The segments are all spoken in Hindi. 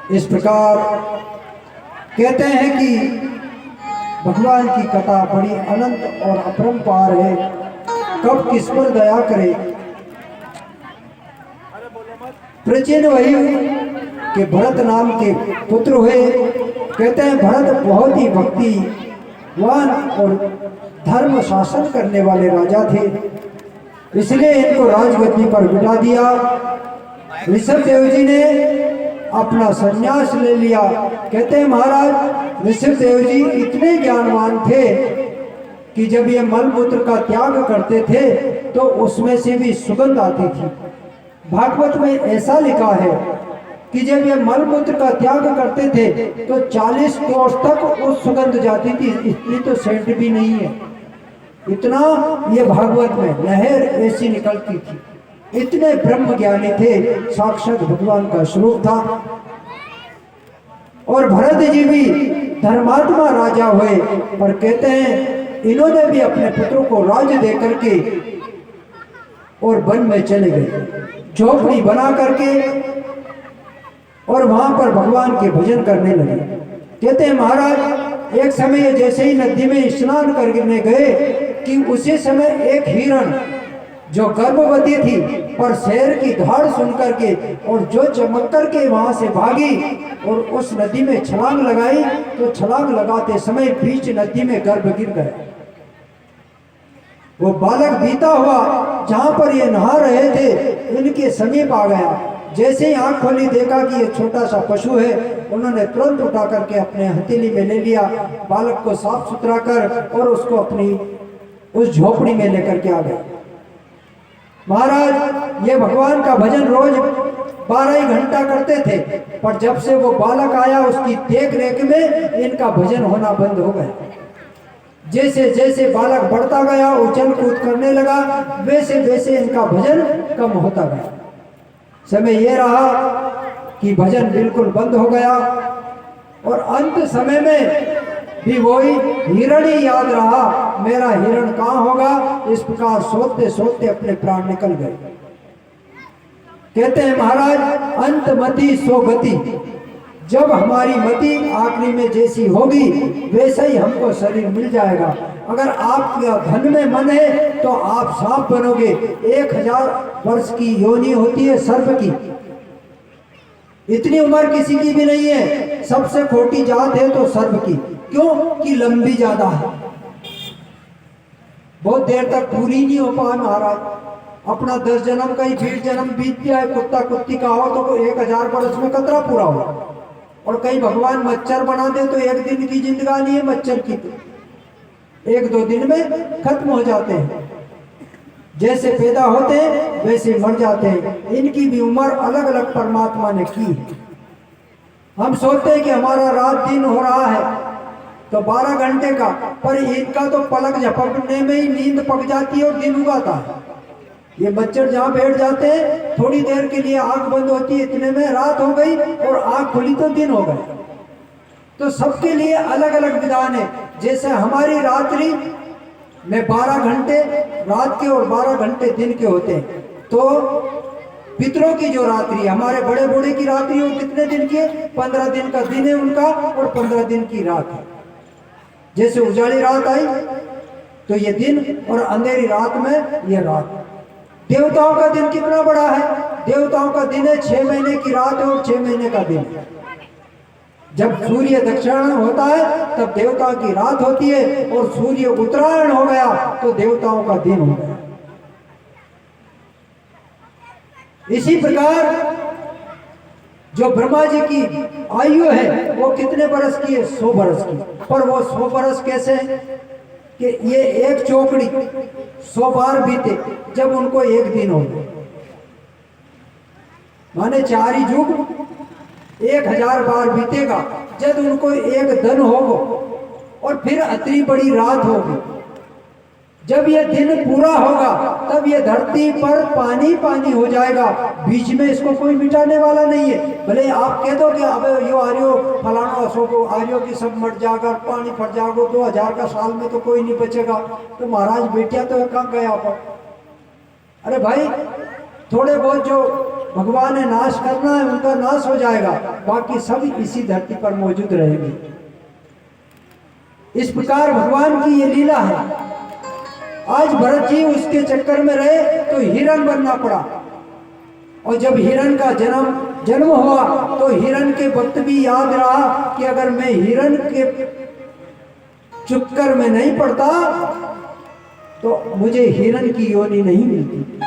इस प्रकार कहते हैं कि भगवान की कथा बड़ी अनंत और अपरंपार है, कब किस पर दया करे। प्राचीन वही कि भरत नाम के पुत्र हुए। कहते हैं भरत बहुत ही भक्तिवान और धर्म शासन करने वाले राजा थे, इसलिए इनको राजगद्दी पर बिठा दिया। ऋषभ देव जी ने अपना संन्यास ले लिया। कहते हैं महाराज ऋषभ देव जी इतने ज्ञानवान थे कि जब ये मलमूत्र का त्याग करते थे तो उसमें से भी सुगंध आती थी। भागवत में ऐसा लिखा है कि जब ये मलमूत्र का त्याग करते थे तो 40 कोस तक उस सुगंध जाती थी। इतनी तो सेंट भी नहीं है, इतना ये भागवत में लहर ऐसी निकलती थी। इतने ब्रह्म ज्ञानी थे, साक्षात भगवान का स्वरूप था। और भरत जी भी धर्मात्मा राजा हुए, पर कहते हैं इन्होंने भी अपने पुत्रों को राज्य दे करके और वन में चले गए, झोपड़ी बना करके, और वहां पर भगवान के भजन करने लगे। कहते हैं महाराज एक समय जैसे ही नदी में स्नान करने गए कि उसी समय एक हिरण जो गर्भवती थी पर शेर की धाड़ सुन करके और जो चमक करके वहां से भागी और उस नदी में छलांग लगाई, तो छलांग लगाते समय बीच नदी में गर्भ गिर गया। वो बालक बीता हुआ जहां पर ये नहा रहे थे इनके समीप आ गया। जैसे ही आंख खोली देखा कि ये छोटा सा पशु है, उन्होंने तुरंत उठा करके अपने हथेली में ले लिया, बालक को साफ सुथरा कर और उसको अपनी उस झोपड़ी में लेकर के आ गए। महाराज ये भगवान का भजन रोज 12 ही घंटा करते थे, पर जब से वो बालक आया उसकी देख रेख में इनका भजन होना बंद हो गया। जैसे जैसे बालक बढ़ता गया, उछल कूद करने लगा, वैसे वैसे इनका भजन कम होता गया। समय ये रहा कि भजन बिल्कुल बंद हो गया और अंत समय में भी वही हिरण ही याद रहा, मेरा हिरण कहाँ होगा। इस प्रकार सोते सोते अपने प्राण निकल गए। कहते हैं महाराज अंतमति सो गति, जब हमारी मति आखिरी में जैसी होगी वैसा ही हमको शरीर मिल जाएगा। अगर आपका धन में मन है तो आप सांप बनोगे। 1000 वर्ष की योनि होती है सर्प की, इतनी उम्र किसी की भी नहीं है। सबसे खोटी जात है तो सर्प की, क्यों कि लंबी ज्यादा है, बहुत देर तक पूरी नहीं हो पाए। महाराज अपना 10 जन्म का ही 20 जन्म बीत गया है। कुत्ता कुत्ती का हो तो 1000 वर्ष में कतरा पूरा हो, और कहीं भगवान मच्छर बना दे तो 1 दिन की जिंदगानी है मच्छर की, तो 1-2 दिन में खत्म हो जाते हैं। जैसे पैदा होते हैं वैसे मर जाते हैं। इनकी भी उम्र अलग अलग परमात्मा ने की। हम सोचते हैं कि हमारा रात दिन हो रहा है तो 12 घंटे का, पर इनका तो पलक झपकने में ही नींद पक जाती है और दिन उगाता है। ये मच्छर जहाँ बैठ जाते हैं थोड़ी देर के लिए आंख बंद होती है, इतने में रात हो गई, और आंख खुली तो दिन हो गए। तो सबके लिए अलग अलग विधान है। जैसे हमारी रात्रि में 12 घंटे रात के और 12 घंटे दिन के होते हैं, तो पितरों की जो रात्रि, हमारे बड़े बूढ़े की रात्रि वो कितने दिन की है? 15 दिन का दिन है उनका और 15 दिन की रात है। जैसे उजाली रात आई तो ये दिन, और अंधेरी रात में ये रात। देवताओं का दिन कितना बड़ा है? देवताओं का दिन है 6 महीने की रात है और 6 महीने का दिन है। जब सूर्य दक्षिणायन होता है तब देवताओं की रात होती है, और सूर्य उत्तरायण हो गया तो देवताओं का दिन हो गया। इसी प्रकार जो ब्रह्मा जी की आयु है वो कितने बरस की है? 100 बरस की। पर वो 100 बरस कैसे कि ये एक चौकड़ी 100 बार बीते जब उनको एक दिन हो, माने 4 ही युग 1000 बार बीतेगा जब उनको एक दिन होगा, और फिर इतनी बड़ी रात होगी। जब ये दिन पूरा होगा तब ये धरती पर पानी पानी हो जाएगा, बीच में इसको कोई मिटाने वाला नहीं है। भले आप कह दो कि अब यो आर्यो फलाना अशोको आर्यो की सब मर जाएगा, पानी फट जाएगा 2000 का साल में तो कोई नहीं बचेगा, तो महाराज बेटिया तो कहाँ गया पर। अरे भाई थोड़े बहुत जो भगवान ने नाश करना है उनका नाश हो जाएगा, बाकी सब इसी धरती पर मौजूद रहेंगे। इस प्रकार भगवान की ये लीला है। आज भरत जी उसके चक्कर में रहे तो हिरण बनना पड़ा, और जब हिरण का जन्म हुआ तो हिरण के वक्त भी याद रहा कि अगर मैं हिरण के चक्कर में नहीं पड़ता तो मुझे हिरण की योनि नहीं मिलती।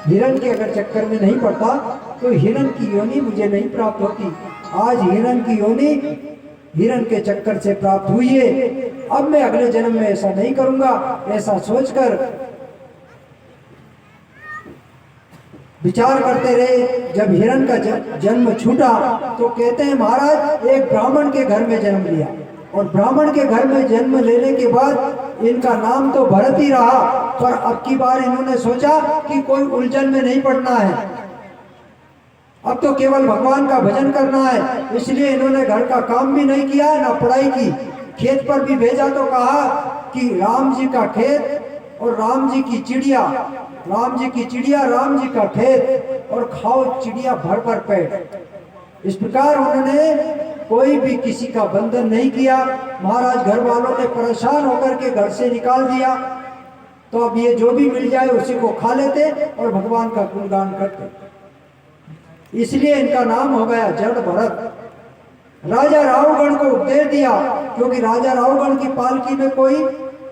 हिरण के अगर चक्कर में नहीं पड़ता तो हिरण की योनि मुझे नहीं प्राप्त होती। आज हिरण की योनि हिरण के चक्कर से प्राप्त हुई है। अब मैं अगले जन्म में ऐसा नहीं करूंगा। ऐसा सोचकर विचार करते रहे। जब हिरण का जन्म छूटा तो कहते हैं महाराज एक ब्राह्मण के घर में जन्म लिया, और ब्राह्मण के घर में जन्म लेने के बाद इनका नाम तो भरत ही रहा, पर अब की बार इन्होंने सोचा कि कोई उलझन में नहीं पड़ना है, अब तो केवल भगवान का भजन करना है। इसलिए इन्होंने घर का काम भी नहीं किया, ना पढ़ाई की। खेत पर भी भेजा तो कहा कि राम जी का खेत और राम जी की चिड़िया, राम जी की चिड़िया राम जी का खेत, और खाओ चिड़िया भर भर पेट। इस प्रकार उन्होंने कोई भी किसी का बंधन नहीं किया। महाराज घर वालों ने परेशान होकर के घर से निकाल दिया, तो अब ये जो भी मिल जाए उसी को खा लेते और भगवान का गुणगान करते। इसलिए इनका नाम हो गया जड़ भरत। राजा रावगण को उपदेश दिया, क्योंकि राजा रावगण की पालकी में कोई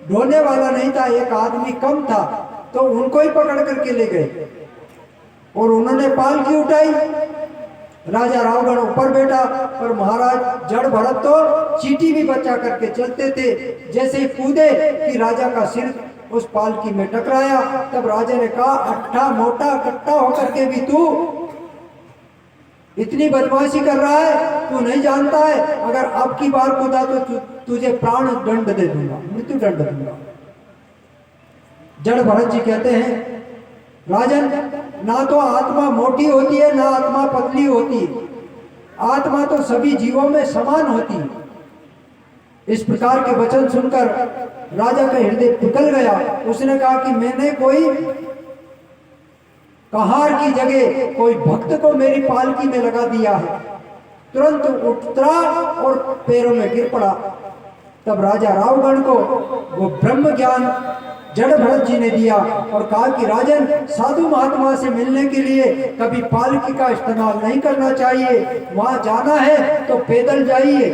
ढोने वाला नहीं था, एक आदमी कम था, तो उनको ही पकड़ करके ले गए और उन्होंने पालकी उठाई। राजा रावगण ऊपर बैठा, पर महाराज जड़ भरत तो चींटी भी बचा करके चलते थे। जैसे ही कूदे कि राजा का सिर उस पालकी में टकराया, तब राजा ने कहा अट्ठा मोटा कट्टा होकर के भी तू इतनी बदमाशी कर रहा है, तू नहीं जानता है अगर अब की बार कूदा तो तुझे प्राण दंड दे दूंगा, मृत्यु दंड दूंगा। जड़ भरत जी कहते हैं राजन, ना तो आत्मा मोटी होती है ना आत्मा पतली होती है, आत्मा तो सभी जीवों में समान होती है। इस प्रकार के वचन सुनकर राजा का हृदय पिघल गया। उसने कहा कि मैंने कोई कहार की जगह कोई भक्त को मेरी पालकी में लगा दिया है। तुरंत उतरा और पैरों में गिर पड़ा। तब राजा रावगण को वो ब्रह्म ज्ञान जड़ भरत जी ने दिया और कहा कि राजन, साधु महात्मा से मिलने के लिए कभी पालकी का इस्तेमाल नहीं करना चाहिए। वहां जाना है तो पैदल जाइए,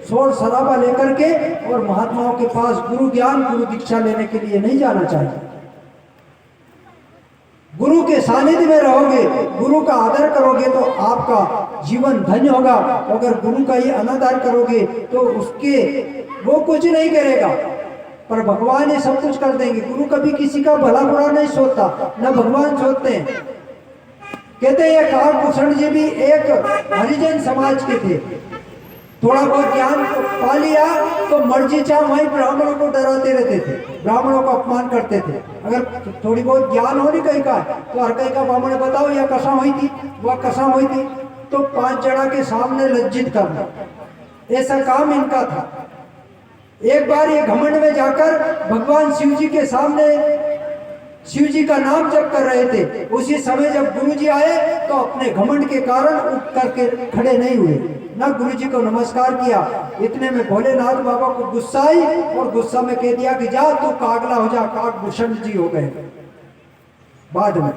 शोर शराबा लेकर के, और महात्माओं के पास गुरु ज्ञान गुरु दीक्षा लेने के लिए नहीं जाना चाहिए। गुरु के सानिध्य में रहोगे, गुरु का आदर करोगे तो आपका जीवन धन्य होगा। अगर गुरु का ही अनादर करोगे तो उसके वो कुछ नहीं करेगा, पर भगवान ये सब कुछ कर देंगे। गुरु कभी किसी का भला बुरा नहीं सोचता, न भगवान सोचते हैं। कहते हैं ये काकभूषण जी भी एक हरिजन समाज के थे। थोड़ा बहुत ज्ञान पा लिया तो मर्जी चाह वहीं ब्राह्मणों को डराते रहते थे, ब्राह्मणों को अपमान करते थे। अगर थोड़ी बहुत ज्ञान हो नहीं कहीं का तो हर कहीं का ब्राह्मण बताओ यह कसा हुई थी, वह कसा हुई थी, तो 5 जड़ा के सामने लज्जित करना, ऐसा काम इनका था। एक बार ये घमंड में जाकर भगवान शिव जी के सामने शिव जी का नाम जप कर रहे थे। उसी समय जब गुरु जी आए तो अपने घमंड के कारण उठ करके खड़े नहीं हुए, ना गुरु जी को नमस्कार किया। इतने में भोलेनाथ बाबा को गुस्सा आई और गुस्सा में कह दिया कि जा तू कागला हो जा, काकभूषण जी हो गए। बाद में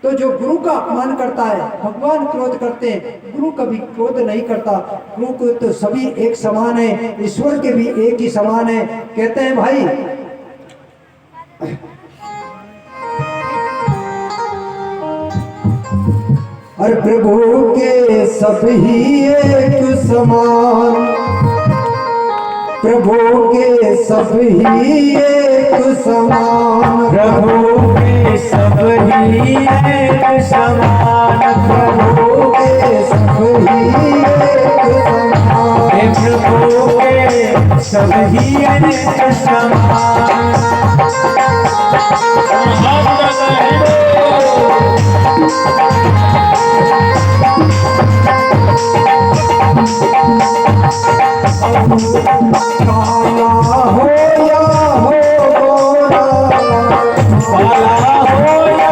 तो जो गुरु का अपमान करता है, भगवान क्रोध करते हैं, गुरु कभी क्रोध नहीं करता। गुरु को तो सभी एक समान है, ईश्वर के भी एक ही समान है। कहते हैं भाई अरे प्रभु के सभी एक समान, प्रभु के सभी एक समान, प्रभु के सभी एक समान, प्रभु के सभी एक समान, प्रभु के सभी एक समान। काला हो या हो गोरा, काला हो या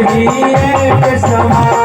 ही एक समान।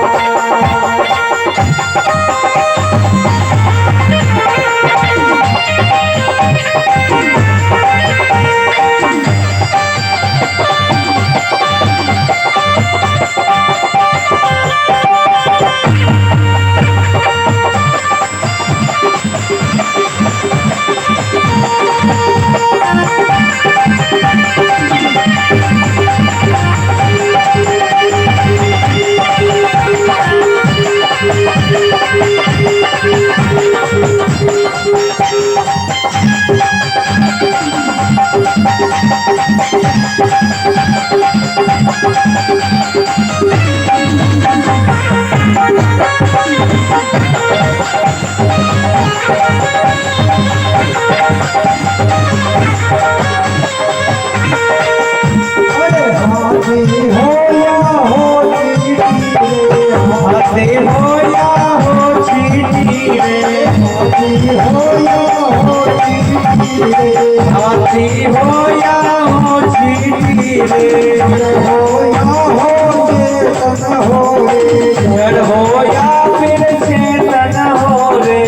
हाथी हो या हो चींटी रे, हो या हो चेतन हो रे, जड़ हो या फिर चेतन हो रे,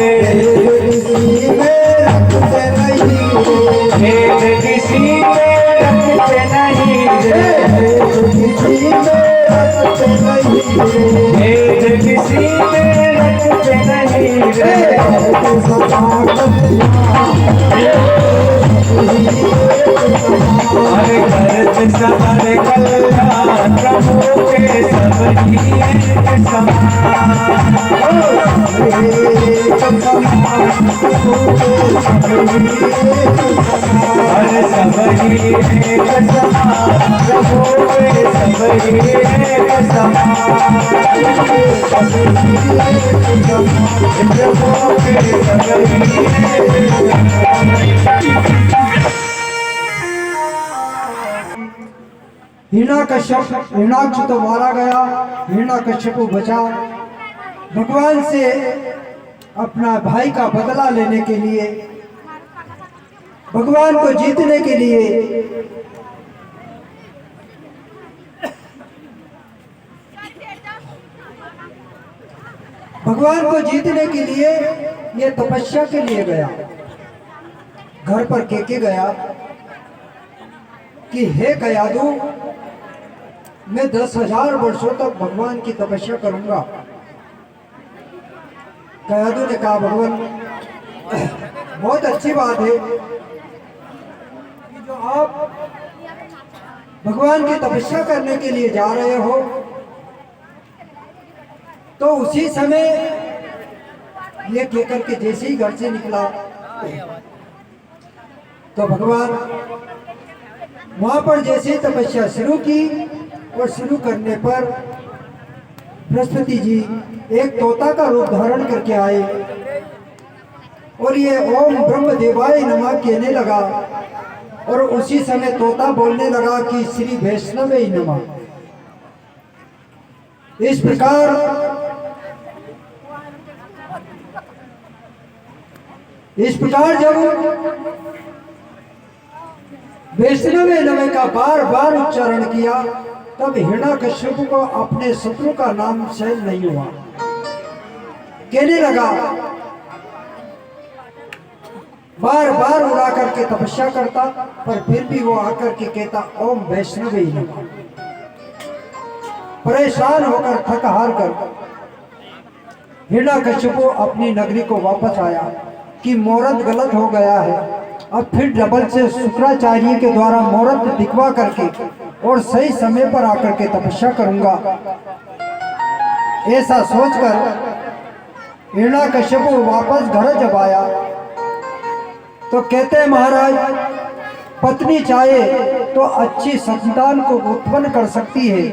किसी में रखते नहीं रे, भेद किसी में रखते नहीं रे, किसी में रखते नहीं रे, भेद किसी में रखते नहीं रे। हरे भरत सबर कल्याण प्रभु के सब ही एक समान। हरे सब ही एक समान प्रभु के सब ही एक समान। प्रभु के सब ही हिरण्याकश्यप तो मारा गया, हिरण्याकश्यप बचा। भगवान से अपना भाई का बदला लेने के लिए, भगवान को जीतने के लिए ये तपस्या के लिए गया। घर पर के गया कि हे कयादू, मैं 10,000 वर्षों तक भगवान की तपस्या करूंगा। कयादू ने कहा भगवान बहुत अच्छी बात है कि जो आप भगवान की तपस्या करने के लिए जा रहे हो, तो उसी समय ये कहकर के जैसे ही घर से निकला तो भगवान वहां पर जैसे ही तपस्या शुरू की और शुरू करने पर बृहस्पति जी एक तोता का रूप धारण करके आए और ये ओम ब्रह्म देवाय नमः कहने लगा। और उसी समय तोता बोलने लगा कि श्री वैष्णवे नमः। इस प्रकार जब वैष्णवे नमः का बार बार उच्चारण किया, तब हिरण्याकश्यप को अपने शत्रु का नाम सहन नहीं हुआ। कहने लगा, बार बार उड़ा करके तपस्या करता, पर फिर भी वो आकर के कहता ओम वैष्णवे नमः। परेशान होकर थक हार कर हिरण्याकश्यप अपनी नगरी को वापस आया कि मुहूर्त गलत हो गया है। अब फिर डबल से शुक्राचार्य के द्वारा मुहूर्त दिखवा करके और सही समय पर आकर के तपस्या करूंगा। ऐसा सोचकर हिरण्याकश्यप वापस घर जब आया तो कहते हैं महाराज, पत्नी चाहे तो अच्छी संतान को उत्पन्न कर सकती है,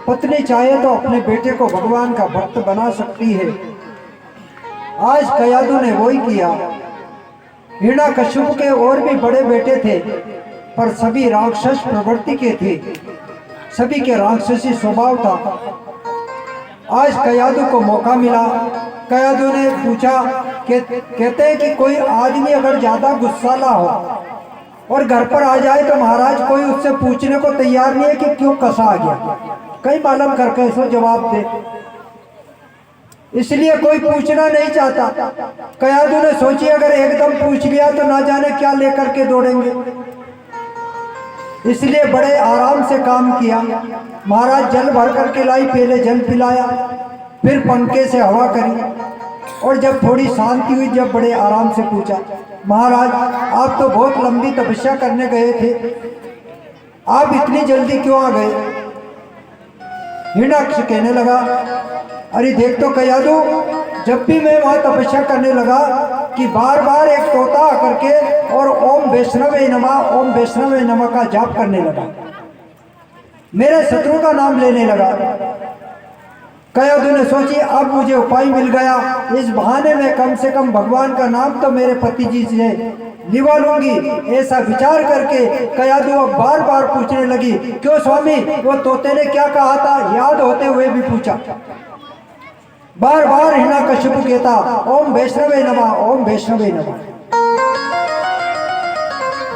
पत्नी चाहे तो अपने बेटे को भगवान का भक्त बना सकती है। आज कयादू ने वही किया। हिरण्याकश्यप के और भी बड़े बेटे थे, पर सभी राक्षस प्रवृत्ति के थे, सभी के राक्षसी स्वभाव था। आज कयादू को मौका मिला। कयादू ने पूछा कहते हैं कि कोई आदमी अगर ज्यादा गुस्साला हो और घर पर आ जाए तो महाराज कोई उससे पूछने को तैयार नहीं है कि क्यों कसा आ गया। कई मालूम कर कैसो जवाब दे, इसलिए कोई पूछना नहीं चाहता। कयादू ने सोची अगर एकदम पूछ लिया तो ना जाने क्या लेकर के दौड़ेंगे, इसलिए बड़े आराम से काम किया। महाराज जल भर करके लाई, पहले जल पिलाया, फिर पंखे से हवा करी, और जब थोड़ी शांति हुई, जब बड़े आराम से पूछा, महाराज आप तो बहुत लंबी तपस्या करने गए थे, आप इतनी जल्दी क्यों आ गए? हिरण्याक्ष कहने लगा, अरे देख तो कयादू, जब भी मैं वहां तपस्या करने लगा कि बार बार एक तोता आकर के और ओम वैष्णवे नमः, ओम वैष्णवे नमः का जाप करने लगा, मेरे शत्रु का नाम लेने लगा। कयादू ने सोची अब मुझे उपाय मिल गया, इस बहाने में कम से कम भगवान का नाम तो मेरे पति जी से लिवा लूंगी। ऐसा विचार करके कयादू अब बार बार पूछने लगी, क्यों स्वामी, वो तोते ने क्या कहा था? याद होते हुए भी पूछा। बार बार हिरण्यकशिपु कहता, ओम वैष्णवे नमः, ओम वैष्णवे नमः।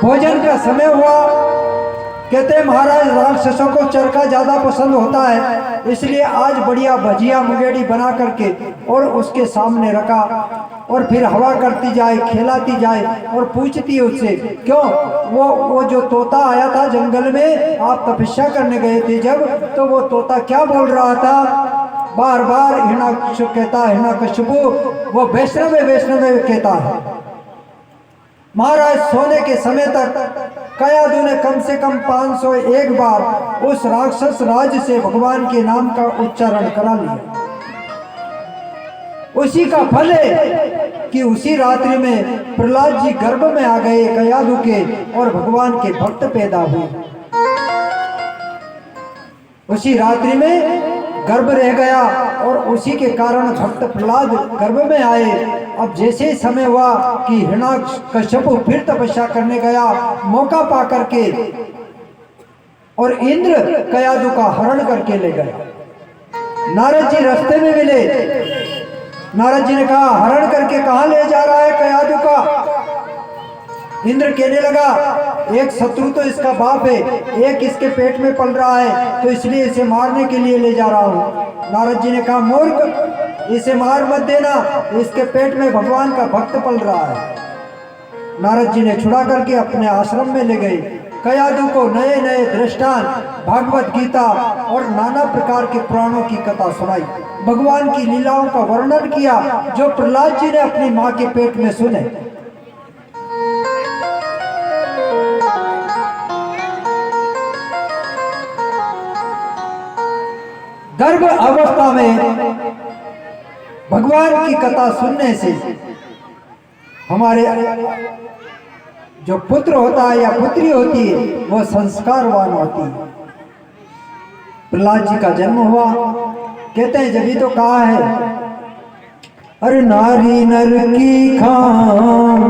भोजन का समय हुआ। कहते महाराज राक्षसों को चरखा ज्यादा पसंद होता है, इसलिए आज बढ़िया भजिया मुंगेड़ी बना करके और उसके सामने रखा, और फिर हवा करती जाए, खिलाती जाए, और पूछती उससे, क्यों वो जो तोता आया था जंगल में, आप तपस्या करने गए थे जब, तो वो तोता क्या बोल रहा था? बार बार हिरण्यकशिपु कहता, हिरण्यकशिपु वो वैष्णवे वैष्णवे कहता है। महाराज सोने के समय तक कयादू ने कम से कम 501 बार उस राक्षस राज से भगवान के नाम का उच्चारण करा लिया। उसी का फल है कि उसी रात्रि में प्रहलाद जी गर्भ में आ गए कयादू के, और भगवान के भक्त पैदा हुए। उसी रात्रि में गर्भ रह गया, और उसी के कारण भक्त प्रहलाद गर्भ में आए। अब जैसे समय हुआ कि हिरण्यकशिपु फिर तपस्या करने गया, मौका पा करके, और इंद्र कयादू का हरण करके ले गया। नारद जी रास्ते में मिले। नारद जी ने कहा, हरण करके कहाँ ले जा रहा है कयादू का? इंद्र कहने लगा, एक शत्रु तो इसका बाप है, एक इसके पेट में पल रहा है, तो इसलिए इसे मारने के लिए ले जा रहा हूँ। नारद जी ने कहा, मूर्ख, इसे मार मत देना, इसके पेट में भगवान का भक्त पल रहा है। नारद जी ने छुड़ा करके अपने आश्रम में ले गए। कयादू को नए नए दृष्टांत, भागवत गीता और नाना प्रकार के पुराणों की कथा सुनाई, भगवान की लीलाओं का वर्णन किया जो प्रहलाद जी ने अपनी माँ के पेट में सुने। गर्भ अवस्था में भगवान की कथा सुनने से हमारे जो पुत्र होता है या पुत्री होती है वह संस्कारवान होती है। प्रहलाद जी का जन्म हुआ, कहते हैं जब ही तो कहा है, अरे नारी नर की खान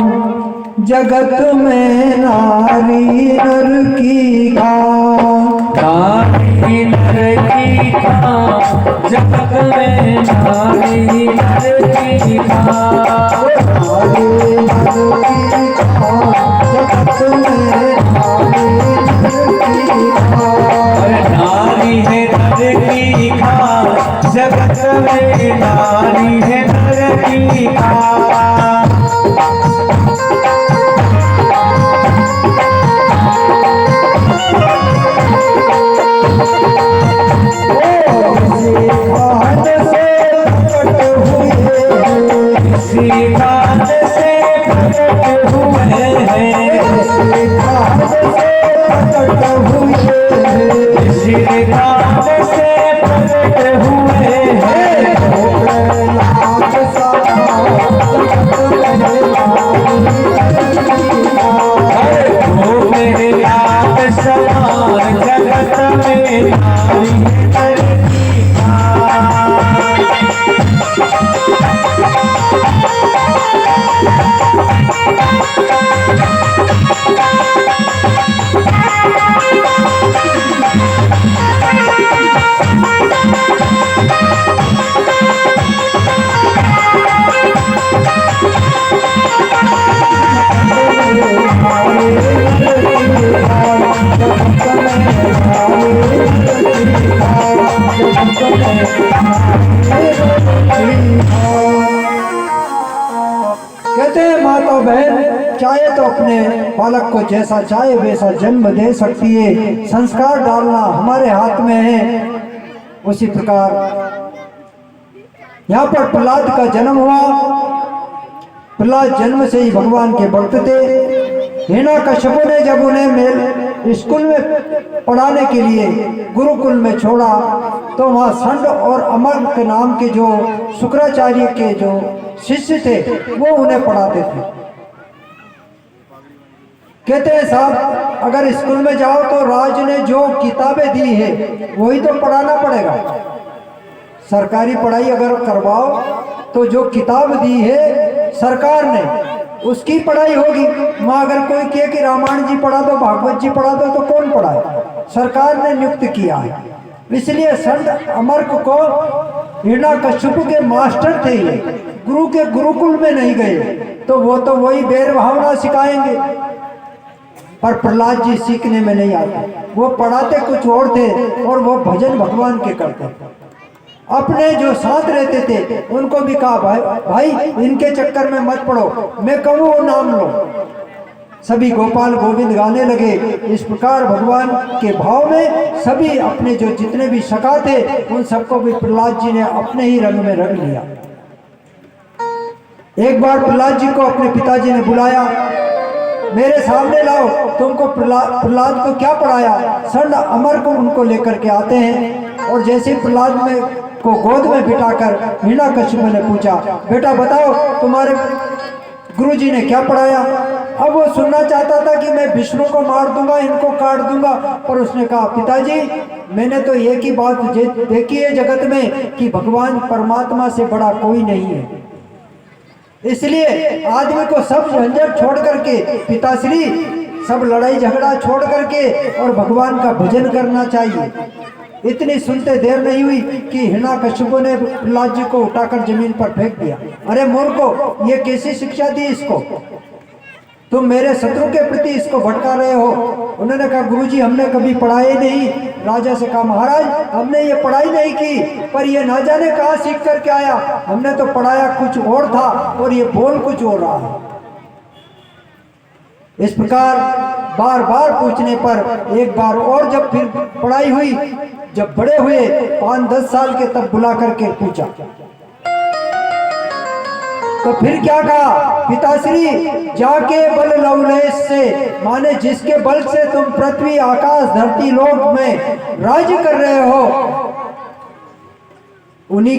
जगत में, नारी नर की खान, नारी नर की खान जगत में, नारी नर की खान, नारी नर की खान जगत में, नारी नर की खान। नारी है नर की खान जगत में, नारी है नर की खान। श्रीकांत से प्रकट हुए हैं, श्रीकांत से प्रकट हुए हैं। वो मेरे लाख समान जगत में, नारी नर की खान। कहते हैं माता बहन चाहे तो अपने बालक को जैसा चाहे वैसा जन्म दे सकती है, संस्कार डालना हमारे हाथ में है। उसी प्रकार यहाँ पर प्रहलाद का जन्म हुआ। प्रहलाद जन्म से ही भगवान के भक्त थे। हिरण्यकश्यप ने जब उन्हें स्कूल में पढ़ाने के लिए गुरुकुल में छोड़ा तो वहाँ संड और अमर के नाम के जो शुक्राचार्य के जो शिष्य थे वो उन्हें पढ़ाते थे। कहते हैं साहब अगर स्कूल में जाओ तो राज ने जो किताबें दी है वही तो पढ़ाना पड़ेगा। सरकारी पढ़ाई अगर करवाओ तो जो किताब दी है सरकार ने उसकी पढ़ाई होगी। वहाँ अगर कोई कहे कि रामायण जी पढ़ा दो, भागवत जी पढ़ा दो, तो कौन पढ़ाए? सरकार ने नियुक्त किया है। इसलिए संत अमर्क को हिरण्यकश्यप के मास्टर थे, गुरु के गुरुकुल में नहीं गए तो वो तो वही बैर भावना सिखाएंगे। पर प्रहलाद जी सीखने में नहीं आते, वो पढ़ाते कुछ और थे और वो भजन भगवान के करते। अपने जो साथ रहते थे उनको भी कहा भाई इनके चक्कर में मत पड़ो, मैं कहूँ वो नाम लो। सभी गोपाल गोविंद गाने लगे। इस प्रकार भगवान के भाव में सभी अपने जो जितने भी सखा थे उन सबको भी प्रहलाद जी ने अपने ही रंग में रंग लिया। एक बार प्रहलाद जी को अपने पिताजी ने बुलाया, मेरे सामने लाओ, तुमको प्रहलाद को क्या पढ़ाया? संड अमर को उनको लेकर के आते हैं और जैसे प्रहलाद में को गोद में बिठाकर हिरण्यकश्यप ने पूछा, बेटा बताओ तुम्हारे गुरुजी ने क्या पढ़ाया? अब वो सुनना चाहता था कि मैं विष्णु को मार दूंगा, इनको काट दूंगा, पर उसने कहा पिताजी मैंने तो एक ही बात देखी है जगत में कि भगवान परमात्मा से बड़ा कोई नहीं है। इसलिए आदमी को सब झंझट छोड़ करके, पिताश्री सब लड़ाई झगड़ा छोड़ करके और भगवान का भजन करना चाहिए। इतनी सुनते देर नहीं हुई कि हिरण्यकश्यप ने प्रहलाद जी को उठाकर जमीन पर फेंक दिया। अरे मूर्खो, ये कैसी शिक्षा दी इसको? तुम मेरे शत्रु के प्रति इसको भटका रहे हो। उन्होंने कहा गुरुजी हमने कभी पढ़ाई नहीं। राजा से कहा महाराज हमने ये पढ़ाई नहीं की, पर ये ना जाने कहाँ सीख करके आया। हमने तो पढ़ाया कुछ और था और ये बोल कुछ और रहा है। इस प्रकार बार बार पूछने पर एक बार और जब फिर पढ़ाई हुई, जब बड़े हुए 5-10 साल के, तब बुला करके पूछा तो फिर क्या कहा? पिताश्री जाके बल लवलेश से, माने जिसके बल से तुम पृथ्वी आकाश धरती लोक में राज्य कर रहे हो, उन्हीं